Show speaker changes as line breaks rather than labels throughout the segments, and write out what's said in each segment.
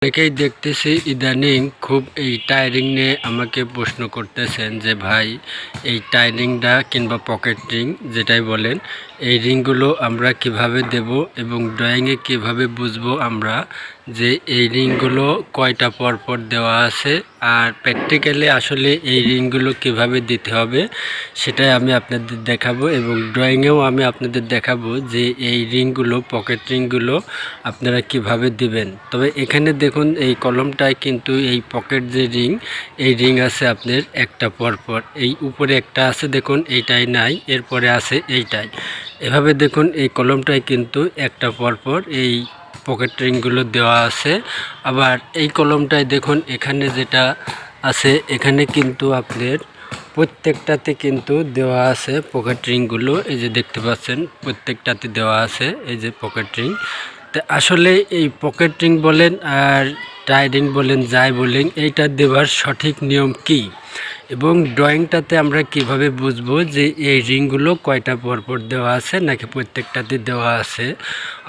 অনেকেই দেখতেছি ইদানিং খুব এই টায়ারিং নিয়ে আমাকে প্রশ্ন করতেছেন যে ভাই এই টায়ারিংটা কিংবা পকেট রিং যেটাই বলেন এই রিংগুলো আমরা কিভাবে দেব এবং ড্রয়িংয়ে কিভাবে বুঝবো আমরা যে এই রিংগুলো কয়টা পরপর দেওয়া আছে আর প্র্যাকটিক্যালি আসলে এই রিংগুলো কিভাবে দিতে হবে সেটাই আমি আপনাদের দেখাবো এবং ড্রয়িংয়েও আমি আপনাদের দেখাবো যে এই রিংগুলো পকেট রিংগুলো আপনারা কিভাবে দিবেন। তবে এখানে দেখুন এই কলমটায় কিন্তু এই পকেট যে রিং এই রিং আছে আপনার একটা পরপর, এই উপরে একটা আছে দেখুন এইটাই নাই, এরপরে আছে এইটাই। এভাবে দেখুন এই কলমটায় কিন্তু একটা পরপর এই পকেট রিংগুলো দেওয়া আছে। আবার এই কলমটায় দেখুন এখানে যেটা আছে এখানে কিন্তু আপনার প্রত্যেকটাতে কিন্তু দেওয়া আছে পকেট রিংগুলো, এই যে দেখতে পাচ্ছেন প্রত্যেকটাতে দেওয়া আছে এই যে পকেট রিং। তো আসলে এই পকেট রিং বলেন আর টাই রিং বলেন যাই বলেন এইটা দেওয়ার সঠিক নিয়ম কি এবং ড্রয়িংটাতে আমরা কিভাবে বুঝবো যে এই রিংগুলো কয়টা পরপর দেওয়া আছে নাকি প্রত্যেকটাতে দেওয়া আছে।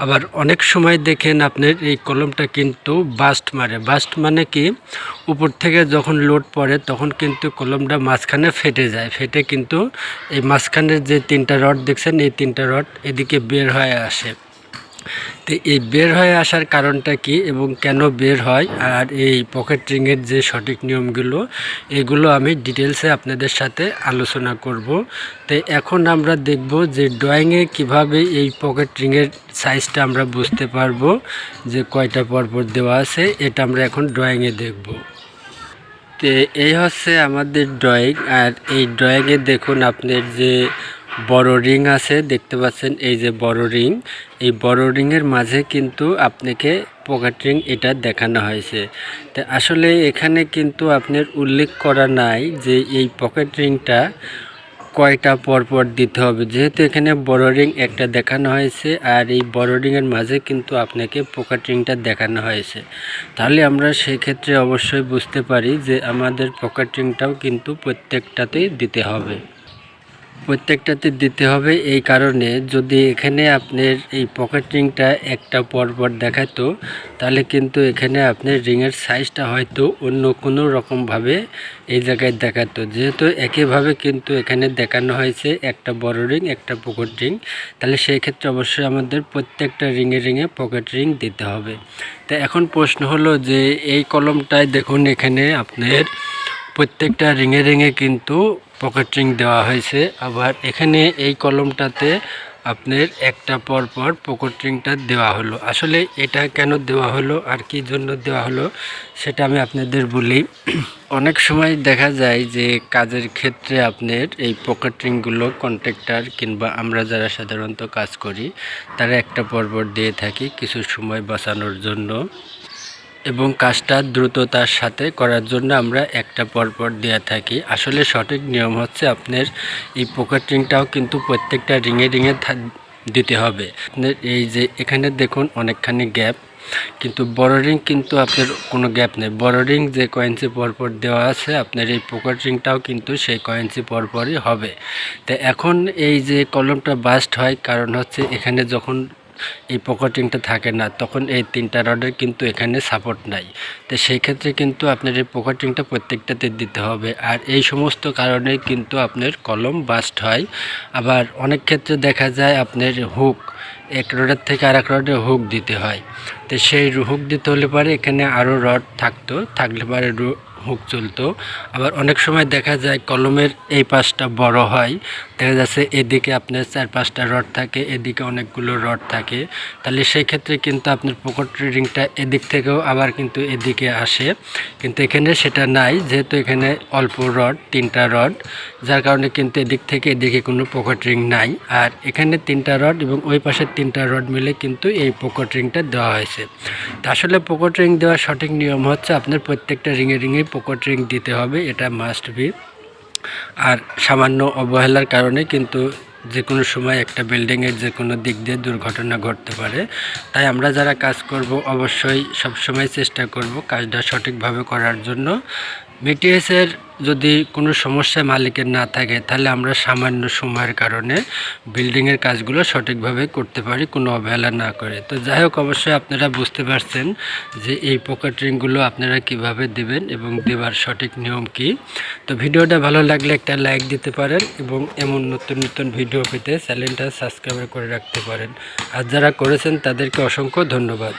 আবার অনেক সময় দেখেন আপনার এই কলমটা কিন্তু বাস্ট মারে। বাস্ট মানে কি, উপর থেকে যখন লোড পড়ে তখন কিন্তু কলমটা মাঝখানে ফেটে যায়, ফেটে কিন্তু এই মাঝখানের যে তিনটা রড দেখছেন এই তিনটা রড এদিকে বের হয়ে আসে। তো এই বের হয়ে আসার কারণটা কি এবং কেন বের হয় আর এই পকেট রিংয়ের যে সঠিক নিয়মগুলো এগুলো আমি ডিটেলসে আপনাদের সাথে আলোচনা করব। তো এখন আমরা দেখব যে ড্রয়িংয়ে কিভাবে এই পকেট রিংয়ের সাইজটা আমরা বুঝতে পারবো যে কয়টা পরপর দেওয়া আছে, এটা আমরা এখন ড্রয়িংয়ে দেখব। তো এই হচ্ছে আমাদের ড্রয়িং আর এই ড্রয়িংয়ে দেখুন আপনার যে বড় রিং আছে দেখতে পাচ্ছেন, এই যে বড় রিং, এই বড় রিংয়ের মাঝে কিন্তু আপনাকে পকেট রিং এটা দেখানো হয়েছে। তো আসলে এখানে কিন্তু আপনার উল্লেখ করা নাই যে এই পকেট রিংটা কয়টা পরপর দিতে হবে, যেহেতু এখানে বড় রিং একটা দেখানো হয়েছে আর এই বড় রিংয়ের মাঝে কিন্তু আপনাকে পকেট রিংটা দেখানো হয়েছে। তাহলে আমরা সেক্ষেত্রে অবশ্যই বুঝতে পারি যে আমাদের পকেট রিংটাও কিন্তু প্রত্যেকটাতেই দিতে হবে। প্রত্যেকটাতে দিতে হবে এই কারণে, যদি এখানে আপনার এই পকেট রিংটা একটা পরপর দেখাতো তাহলে কিন্তু এখানে আপনার রিংয়ের সাইজটা হয়তো অন্য কোনো রকমভাবে এই জায়গায় দেখাতো। যেহেতু একইভাবে কিন্তু এখানে দেখানো হয়েছে একটা বড় রিং একটা পকেট রিং, তাহলে সেই ক্ষেত্রে অবশ্যই আমাদের প্রত্যেকটা রিংয়ে পকেট রিং দিতে হবে। তো এখন প্রশ্ন হলো যে এই কলমটায় দেখুন এখানে আপনার প্রত্যেকটা রিংয়ে কিন্তু পকেট রিং দেওয়া হয়েছে। আবার এখানে এই কলমটাতে আপনার একটা পরপর পকেট রিংটা দেওয়া হলো। আসলে এটা কেন দেওয়া হলো আর কি জন্য দেওয়া হলো সেটা আমি আপনাদের বলি। অনেক সময় দেখা যায় যে কাজের ক্ষেত্রে আপনার এই পকেট রিংগুলো কন্ট্রাক্টর কিংবা আমরা যারা সাধারণত কাজ করি তারা একটা পরপর দিয়ে থাকি কিছু সময় বাঁচানোর জন্য এবং কাজটা দ্রুততার সাথে করার জন্য আমরা একটা পরপর দেয়া থাকি। আসলে সঠিক নিয়ম হচ্ছে আপনার এই পকেট রিংটাও কিন্তু প্রত্যেকটা রিংয়ে দিতে হবে। আপনার এই যে এখানে দেখুন অনেকখানি গ্যাপ, কিন্তু বড় রিং কিন্তু আপনার কোনো গ্যাপ নেই। বড় রিং যে কয়েন্সি পরপর দেওয়া আছে আপনার এই পকেট রিংটাও কিন্তু সেই কয়েন্সি পরপরই হবে। তো এখন এই যে কলমটা বাস্ট হয় কারণ হচ্ছে এখানে যখন এই পকেট রিংটা থাকে না তখন এই তিনটা রডের কিন্তু এখানে সাপোর্ট নাই। তো সেই ক্ষেত্রে কিন্তু আপনার এই পকেট রিংটা প্রত্যেকটাতে দিতে হবে। আর এই সমস্ত কারণে কিন্তু আপনার কলম বাস্ট হয়। আবার অনেক ক্ষেত্রে দেখা যায় আপনার হুক এক রডের থেকে আরেক রডে হুক দিতে হয়। তো সেই হুক দিতে হলে পরে এখানে আরও রড থাকলে পরে হুক চলতো। আবার অনেক সময় দেখা যায় কলমের এই পাশটা বড় হয়, দেখা যাচ্ছে এদিকে আপনার 4-5টা রড থাকে, এদিকে অনেকগুলো রড থাকে, তাহলে সেই ক্ষেত্রে কিন্তু আপনার পকেট রিংটা এদিক থেকেও আবার কিন্তু এদিকে আসে, কিন্তু এখানে সেটা নাই। যেহেতু এখানে অল্প রড 3টা রড, যার কারণে কিন্তু এদিক থেকে এদিকে কোনো পকেট রিং নাই। আর এখানে 3টা রড এবং ওই পাশে 3টা রড মিলে কিন্তু এই পকেট রিংটা দেওয়া হয়েছে। তা আসলে পকেট রিং দেওয়ার সঠিক নিয়ম হচ্ছে আপনার প্রত্যেকটা রিংয়ে পকেট রিং দিতে হবে, এটা মাস্ট বি। আর সামান্য অবহেলার কারণে কিন্তু যে কোনো সময় একটা বিল্ডিংয়ের যে কোনো দিক দিয়ে দুর্ঘটনা ঘটতে পারে। তাই আমরা যারা কাজ করব অবশ্যই সবসময় চেষ্টা করব কাজটা সঠিকভাবে করার জন্য। বিটিএসের যদি কোনো সমস্যা মালিকের না থাকে তাহলে আমরা সামান্য সময়ের কারণে বিল্ডিংয়ের কাজগুলো সঠিকভাবে করতে পারি, কোনো অবহেলা না করে। তো যাই হোক, অবশ্যই আপনারা বুঝতে পারছেন যে এই পকেট রিংগুলো আপনারা কিভাবে দেবেন এবং দেওয়ার সঠিক নিয়ম কি। তো ভিডিওটা ভালো লাগলে একটা লাইক দিতে পারেন এবং এমন নতুন নতুন ভিডিও পেতে চ্যানেলটা সাবস্ক্রাইব করে রাখতে পারেন। আর যারা করেছেন তাদেরকে অসংখ্য ধন্যবাদ।